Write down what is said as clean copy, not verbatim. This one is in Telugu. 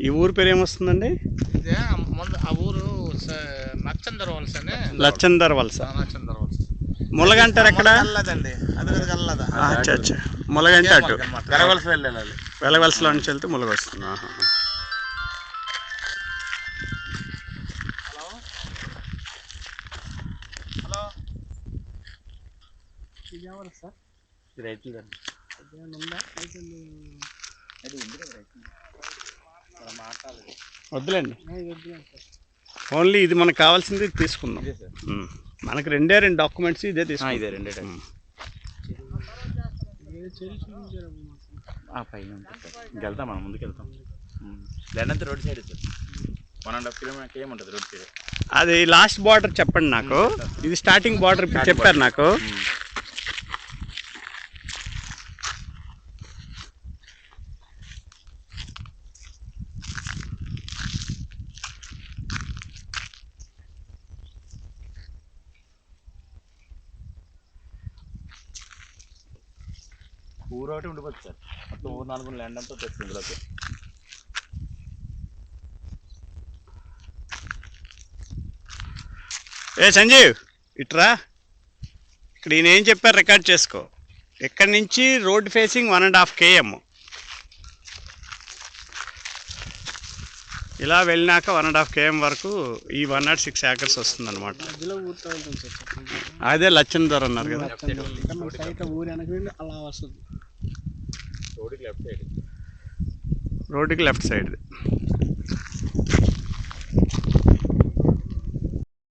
ఈ ఊరు పేరు ఏమొస్తుందండి? ఇదే ఆ ఊరు నచ్చందర్ వలస అని. లచ్చందర్ వలస. నచ్చందర్ వలస. ములగ అంటారు ఎక్కడ? కల్లదండి, అది కల్లదా. అచ్చా ములగ అంటే అటు వెలగవలస వెళ్ళాలి. వెలగవలసలో నుంచి వెళ్తే ములగ వస్తుంది. హలో ఇదేమన్నా సార్ రైతులు వద్దులేండి, ఓన్లీ ఇది మనకు కావాల్సింది తీసుకుందాం. మనకు రెండే డాక్యుమెంట్స్, ఇదే తీసుకుందాం. ఇదే రెండే పైన వెళ్తాం, మనం ముందుకు వెళ్తాం. లేదంటే రోడ్ సైడ్ సార్ 1.5 కిలోమీటర్ ఏముంటుంది రోడ్ సైడ్. అది లాస్ట్ బార్డర్ చెప్పండి నాకు. ఇది స్టార్టింగ్ బార్డర్ ఇప్పుడు చెప్పారు నాకు. ఊరు ఒకటి ఉండిపోతుంది సార్, మొత్తం ఊరు 4 ల్యాండ్ అంతా వచ్చేస్తుంది ఇందులోకి. సంజీవ్ ఇట్రా, ఇక్కడ ఈయన ఏం చెప్పారు రికార్డ్ చేసుకో. ఇక్కడి నుంచి రోడ్ ఫేసింగ్ 1.5 km, ఇలా వెళ్ళినాక 1.5 km వరకు ఈ 106 acres వస్తుంది అనమాట. అదే లచ్చందర్ అన్నారు కదా. రోడ్డుకి లెఫ్ట్ సైడ్.